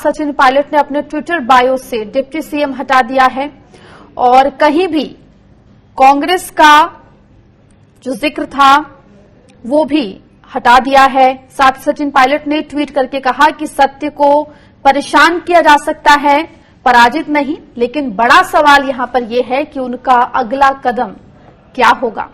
सचिन पायलट ने अपने Twitter bio से डिप्टी सीएम हटा दिया है और कहीं भी कांग्रेस का जो जिक्र था वो भी हटा दिया है। साथ ही सचिन पायलट ने ट्वीट करके कहा कि सत्य को परेशान किया जा सकता है, पराजित नहीं। लेकिन बड़ा सवाल यहां पर यह है कि उनका अगला कदम क्या होगा।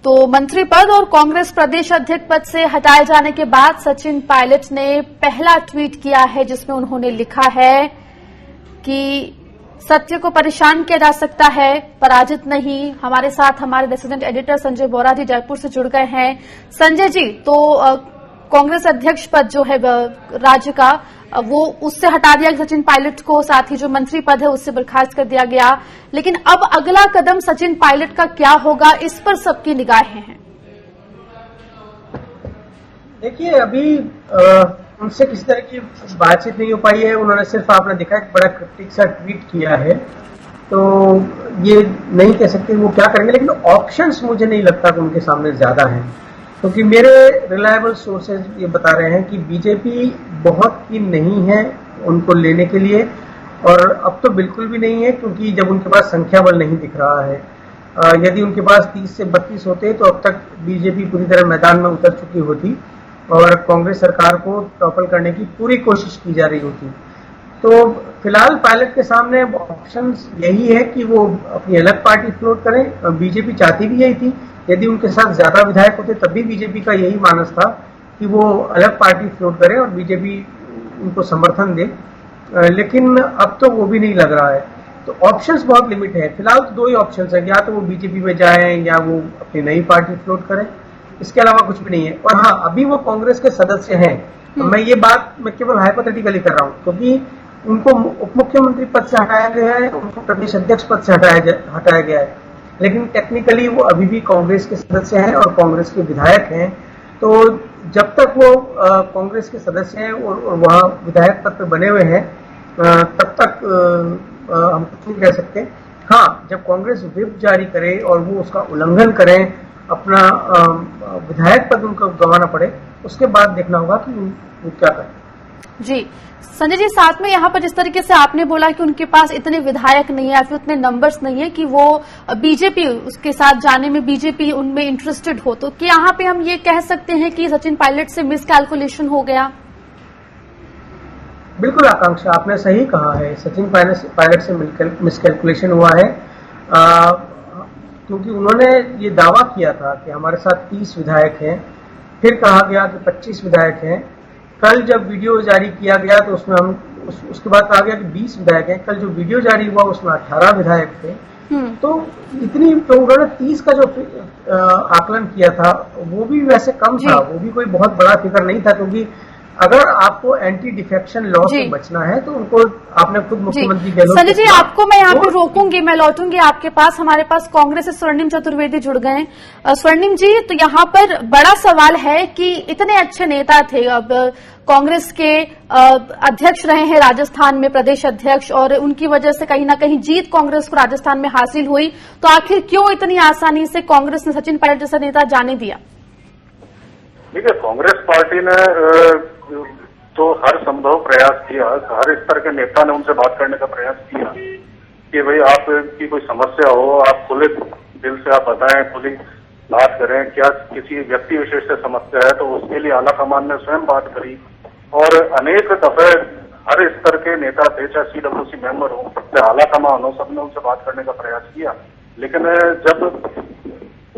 तो मंत्री पद और कांग्रेस प्रदेश अध्यक्ष पद से हटाए जाने के बाद सचिन पायलट ने पहला ट्वीट किया है जिसमें उन्होंने लिखा है कि सत्य को परेशान किया जा सकता है, पराजित नहीं। हमारे साथ हमारे रेसिडेंट एडिटर संजय बोरा जी जयपुर से जुड़ गए हैं। संजय जी, तो कांग्रेस अध्यक्ष पद जो है राज्य का वो उससे हटा दिया सचिन पायलट को, साथ ही जो मंत्री पद है उससे बर्खास्त कर दिया गया। लेकिन अब अगला कदम सचिन पायलट का क्या होगा, इस पर सबकी निगाहें हैं। देखिए, अभी उनसे किसी तरह की बातचीत नहीं हो पाई है। उन्होंने सिर्फ, आपने देखा, एक बड़ा क्रिटिक सा ट्वीट किया है। तो ये नहीं कह सकते वो क्या करेंगे, लेकिन ऑप्शंस मुझे नहीं लगता कि उनके सामने ज्यादा हैं, क्योंकि मेरे रिलायबल सोर्सेज ये बता रहे हैं कि बीजेपी बहुत कीन नहीं है उनको लेने के लिए, और अब तो बिल्कुल भी नहीं है, क्योंकि जब उनके पास संख्या बल नहीं दिख रहा है। यदि उनके पास 30 से 32 होते तो अब तक बीजेपी पूरी तरह मैदान में उतर चुकी होती और कांग्रेस सरकार को टॉपल करने की पूरी कोशिश की जा रही होती। तो फिलहाल पायलट के सामने ऑप्शंस यही है कि वो अपनी अलग पार्टी फ्लोट करें। बीजेपी चाहती भी यही थी। यदि उनके साथ ज्यादा विधायक होते तब भी बीजेपी का यही मानस था कि वो अलग पार्टी फ्लोट करें और बीजेपी उनको समर्थन दे, लेकिन अब तो वो भी नहीं लग रहा है। तो ऑप्शंस बहुत लिमिट है। फिलहाल तो दो ही ऑप्शंस है, या तो वो बीजेपी में जाएं या वो अपनी नई पार्टी फ्लोट करें। इसके अलावा कुछ भी नहीं है। और हाँ, अभी वो कांग्रेस के सदस्य हैं। तो मैं ये बात केवल हाइपोथेटिकली कर रहा हूँ, क्योंकि उनको उप मुख्यमंत्री पद से हटाया गया है, उनको प्रदेश अध्यक्ष पद से हटाया गया है, लेकिन टेक्निकली वो अभी भी कांग्रेस के सदस्य हैं और कांग्रेस के विधायक हैं। तो जब तक वो कांग्रेस के सदस्य हैं और वहाँ विधायक पद पे बने हुए हैं, तब तक हम कुछ नहीं कह सकते। हाँ, जब कांग्रेस व्हिप जारी करे और वो उसका उल्लंघन करें, अपना विधायक पद उनको गंवाना पड़े, उसके बाद देखना होगा कि वो क्या करें। जी संजय जी, साथ में यहाँ पर जिस तरीके से आपने बोला कि उनके पास इतने विधायक नहीं है या फिर उतने नंबर्स नहीं है कि वो बीजेपी उसके साथ जाने में बीजेपी उनमें इंटरेस्टेड हो, तो क्या यहाँ पे हम ये कह सकते हैं कि सचिन पायलट से मिसकैलकुलेशन हो गया? बिल्कुल आकांक्षा, आपने सही कहा है। सचिन पायलट से मिसकैलकुलेशन हुआ है, क्योंकि उन्होंने ये दावा किया था कि हमारे साथ 30 विधायक हैं, फिर कहा गया कि 25 विधायक हैं। कल जब वीडियो जारी किया गया तो उसमें उसके बाद कहा गया कि 20 विधायक हैं। कल जो वीडियो जारी हुआ उसमें 18 विधायक थे। तो उन्होंने 30 का जो आकलन किया था वो भी वैसे कम था, वो भी कोई बहुत बड़ा फिगर नहीं था, क्योंकि अगर आपको एंटी डिफेक्शन लॉ से बचना है तो उनको, आपने खुद मुख्यमंत्री गहलोत। संजय जी, आपको मैं यहाँ पे रोकूंगी, मैं लौटूंगी आपके पास। हमारे पास कांग्रेस से स्वर्णिम चतुर्वेदी जुड़ गए। स्वर्णिम जी, तो यहाँ पर बड़ा सवाल है कि इतने अच्छे नेता थे, अब कांग्रेस के अध्यक्ष रहे हैं राजस्थान में, प्रदेश अध्यक्ष, और उनकी वजह से कहीं ना कहीं जीत कांग्रेस को राजस्थान में हासिल हुई, तो आखिर क्यों इतनी आसानी से कांग्रेस ने सचिन पायलट जैसा नेता जाने दिया? देखिए, कांग्रेस पार्टी ने तो हर संभव प्रयास किया, हर स्तर के नेता ने उनसे बात करने का प्रयास किया कि भाई आपकी कोई समस्या हो, आप खुले दिल से आप बताएं, खुली बात करें, क्या किसी व्यक्ति विशेष से समस्या है, तो उसके लिए आला कमान ने स्वयं बात करी। और अनेक दफे हर स्तर के नेता थे, चाहे CWC मेंबर हो, चाहे आला कमान हो, सबने उनसे बात करने का प्रयास किया। लेकिन जब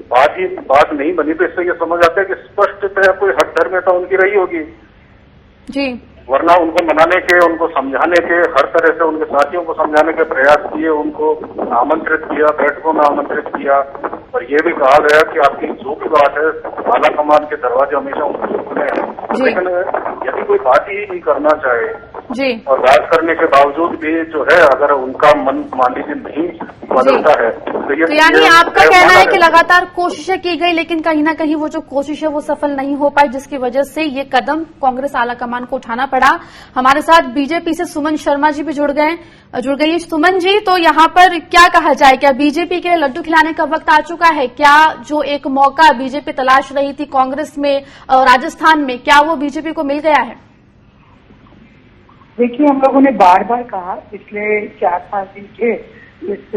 बात नहीं बनी तो इससे ये समझ आता है कि स्पष्टतः कोई हठधर्मिता उनकी रही होगी जी, वरना उनको मनाने के, उनको समझाने के, हर तरह से उनके साथियों को समझाने के प्रयास किए, उनको आमंत्रित किया, बैठकों में आमंत्रित किया, और ये भी कहा गया कि आपकी जो भी बात है आला कमान के दरवाजे हमेशा उनको खुले हैं। लेकिन यदि कोई बात ही नहीं करना चाहे जी। और बात करने के बावजूद भी जो है अगर उनका मन मान लीजिए नहीं बदलता है तो यानी आपका कहना है कि लगातार कोशिशें की गई लेकिन कहीं ना कहीं वो जो कोशिश है वो सफल नहीं हो पाई, जिसकी वजह से ये कदम कांग्रेस आलाकमान को उठाना पड़ा। हमारे साथ बीजेपी से सुमन शर्मा जी भी जुड़ गई। सुमन जी, तो यहाँ पर क्या कहा जाए, क्या बीजेपी के लड्डू खिलाने का वक्त आ चुका है? क्या जो एक मौका बीजेपी तलाश रही थी कांग्रेस में राजस्थान में, क्या वो बीजेपी को मिल गया है? देखिए, हम लोगों ने बार बार कहा पिछले 4-5 दिन के इस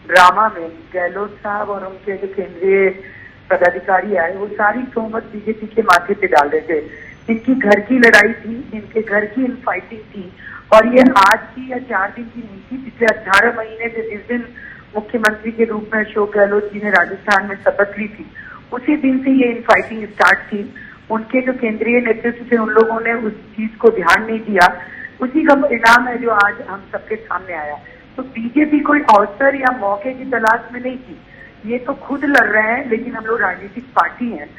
ड्रामा में गहलोत साहब और उनके जो केंद्रीय पदाधिकारी आए वो सारी तोहमत बीजेपी के माथे पे डाल रहे थे। इनकी घर की लड़ाई थी, इनके घर की इनफाइटिंग थी और ये आज की या 4 दिन की नहीं थी। पिछले 18 महीने से जिस दिन मुख्यमंत्री के रूप में अशोक गहलोत जी ने राजस्थान में शपथ ली थी उसी दिन से ये इनफाइटिंग स्टार्ट थी। उनके जो केंद्रीय नेतृत्व थे उन लोगों ने उस चीज को ध्यान नहीं दिया, उसी का परिणाम है जो आज हम सबके सामने आया। तो बीजेपी कोई अवसर या मौके की तलाश में नहीं थी, ये तो खुद लड़ रहे हैं। लेकिन हम लोग राजनीतिक पार्टी हैं,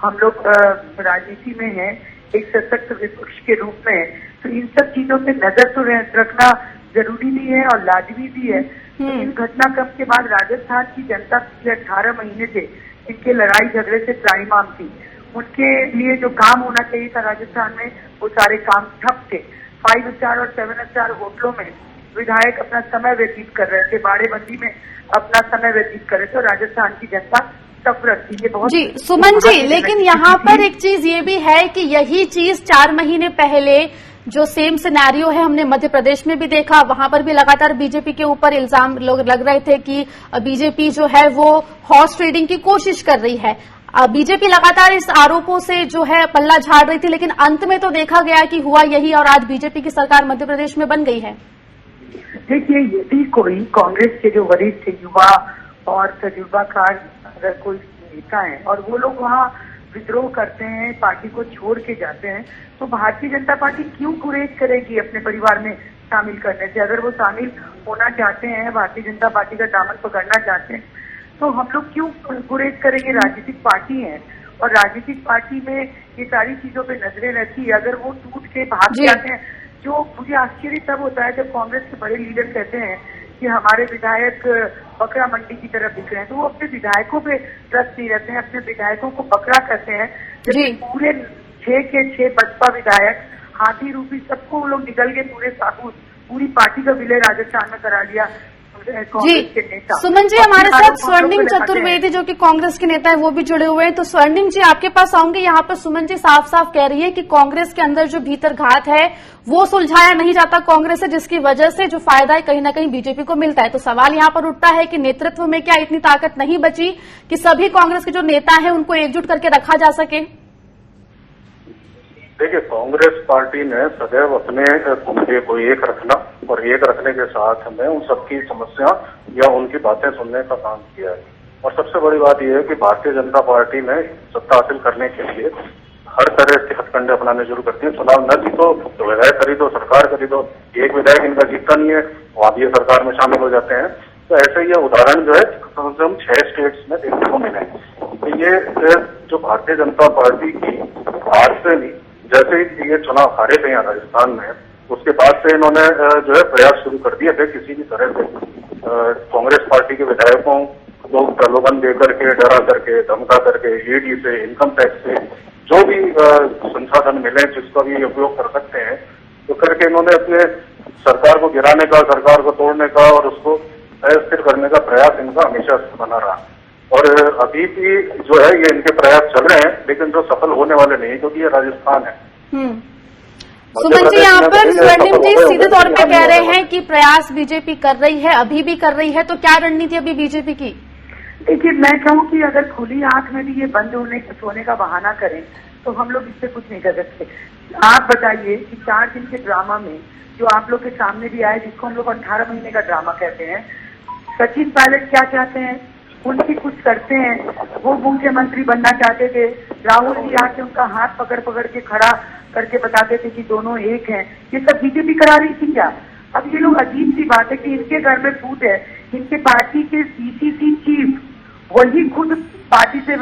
हम लोग राजनीति में हैं, एक सशक्त विपक्ष के रूप में, तो इन सब चीजों पे नजर तो रखना जरूरी भी है और लाजमी भी है। तो इन घटनाक्रम के बाद राजस्थान की जनता पिछले 18 महीने से इनके लड़ाई झगड़े से त्राहिमाम थी। उनके लिए जो काम होना चाहिए था राजस्थान में वो सारे काम ठप थे। 5 स्टार और 7 स्टार होटलों में विधायक अपना समय व्यतीत कर रहे थे, बाड़ेबंदी में अपना समय व्यतीत कर रहे थे और राजस्थान की जनता सफरत थी। ये बहुत जी सुमन जी, लेकिन यहाँ पर एक चीज ये भी है कि यही चीज 4 महीने पहले जो सेम सिनेरियो है हमने मध्य प्रदेश में भी देखा, वहां पर भी लगातार बीजेपी के ऊपर इल्जाम लोग लग रहे थे कि बीजेपी जो है वो हॉर्स ट्रेडिंग की कोशिश कर रही है। बीजेपी लगातार इस आरोपों से जो है पल्ला झाड़ रही थी, लेकिन अंत में तो देखा गया कि हुआ यही और आज बीजेपी की सरकार मध्य प्रदेश में बन गई है। देखिए, यदि कोई कांग्रेस के जो वरिष्ठ युवा और तजुर्बाकार अगर कोई नेता है और वो लोग वहाँ विद्रोह करते हैं, पार्टी को छोड़ के जाते हैं, तो भारतीय जनता पार्टी क्यों गुरेज करेगी अपने परिवार में शामिल करने से? अगर वो शामिल होना चाहते हैं, भारतीय जनता पार्टी का दामन पकड़ना चाहते हैं, तो हम लोग क्यों गुरेज करेंगे? राजनीतिक पार्टी है और राजनीतिक पार्टी में ये सारी चीजों पे नजरें रहती है। अगर वो टूट के भाग जाते हैं, जो मुझे आश्चर्य तब होता है जब कांग्रेस के बड़े लीडर कहते हैं कि हमारे विधायक बकरा मंडी की तरफ दिख रहे हैं, तो वो अपने विधायकों पे ट्रस्ट नहीं रहते हैं, अपने विधायकों को बकरा कहते हैं। जैसे पूरे 6 के 6 बसपा विधायक हाथी रूपी सबको वो लोग निकल के पूरे साबुत पूरी पार्टी का विलय राजस्थान में करा लिया। जी सुमन जी, हमारे साथ स्वर्णिम चतुर्वेदी जो कि कांग्रेस के नेता है वो भी जुड़े हुए हैं। तो स्वर्णिम जी, आपके पास आऊंगे। यहाँ पर सुमन जी साफ साफ कह रही है कि कांग्रेस के अंदर जो भीतर घात है वो सुलझाया नहीं जाता कांग्रेस से, जिसकी वजह से जो फायदा है कहीं ना कहीं बीजेपी को मिलता है। तो सवाल यहाँ पर उठता है कि नेतृत्व में क्या इतनी ताकत नहीं बची कि सभी कांग्रेस के जो नेता है उनको एकजुट करके रखा जा सके? देखिए, कांग्रेस पार्टी ने सदैव अपने मुद्दे को एक रखना और एक रखने के साथ में उन सबकी समस्या या उनकी बातें सुनने का काम किया है। और सबसे बड़ी बात यह है कि भारतीय जनता पार्टी ने सत्ता हासिल करने के लिए हर तरह के हथकंडे अपनाने शुरू करती है। चुनाव न जीतो तो विधायक खरीदो, सरकार खरीदो। एक विधायक इनका जीतता नहीं है, वो आप ये सरकार में शामिल हो जाते हैं। तो ऐसे ये उदाहरण जो है कम से कम 6 स्टेट्स में देखने को मिले। तो ये जो भारतीय जनता पार्टी की आज से नहीं, जैसे ही ये चुनाव हारे थे यहाँ राजस्थान में, उसके बाद से इन्होंने जो है प्रयास शुरू कर दिए थे किसी भी तरह से कांग्रेस पार्टी के विधायकों को प्रलोभन देकर के, डरा करके, धमका करके, ईडी से, इनकम टैक्स से जो भी संसाधन मिले जिसका भी उपयोग कर सकते हैं, तो करके इन्होंने अपने सरकार को गिराने का, सरकार को तोड़ने का और उसको अस्थिर करने का प्रयास इनका हमेशा बना रहा। और अभी भी जो है ये इनके प्रयास चल रहे हैं, लेकिन जो सफल होने वाले नहीं, क्योंकि ये राजस्थान है। सुमन जी, यहाँ पर स्वर्णिम जी सीधे तौर पे कह रहे हैं कि प्रयास बीजेपी कर रही है, अभी भी कर रही है, तो क्या रणनीति अभी बीजेपी की? देखिए, मैं कहूँ कि अगर खुली आंख में भी ये बंद होने का बहाना करें तो हम लोग इससे कुछ नहीं कर सकते। आप बताइए कि 4 दिन के ड्रामा में जो आप लोग के सामने भी आए, जिसको हम लोग 18 महीने का ड्रामा कहते हैं, सचिन पायलट क्या चाहते हैं, उनकी कुछ करते हैं। वो मुख्यमंत्री बनना चाहते थे, राहुल जी आके उनका हाथ पकड़ पकड़ के खड़ा करके बताते थे कि दोनों एक हैं। ये सब बीजेपी करा रही थी क्या? अब ये लोग, अजीब सी बात है कि इनके घर में फूट है, इनके पार्टी के सीसीसी चीफ वही खुद पार्टी से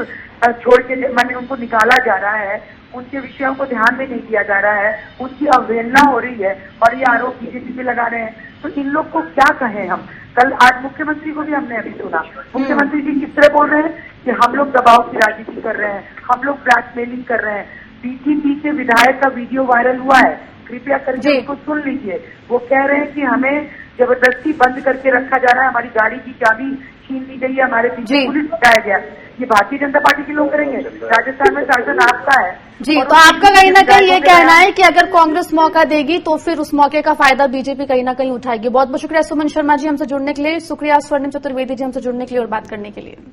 छोड़ के, माने उनको निकाला जा रहा है उनके विषयों को ध्यान में नहीं दिया जा रहा है, उनकी अवहेलना हो रही है और ये आरोप बीजेपी पे लगा रहे हैं। तो इन लोग को क्या कहें हम? कल आज मुख्यमंत्री को भी हमने अभी सुना, मुख्यमंत्री जी किस तरह बोल रहे हैं कि हम लोग दबाव की राजनीति कर रहे हैं, हम लोग ब्लैकमेलिंग कर रहे हैं। बीटीपी के विधायक का वीडियो वायरल हुआ है, कृपया करके उसको सुन लीजिए। वो कह रहे हैं कि हमें जबरदस्ती बंद करके रखा जा रहा है, हमारी गाड़ी की चाबी छीन ली गई है, हमारे पीछे पुलिस लगाया गया। ये भारतीय जनता पार्टी के लोग करेंगे? राजस्थान में शासन आपका है जी। तो आपका कहीं ना कहीं ये कहना है कि अगर कांग्रेस मौका देगी तो फिर उस मौके का फायदा बीजेपी कहीं ना कहीं उठाएगी। बहुत बहुत शुक्रिया सुमन शर्मा जी हमसे जुड़ने के लिए, शुक्रिया स्वर्णिम चतुर्वेदी जी हमसे जुड़ने के लिए और बात करने के लिए।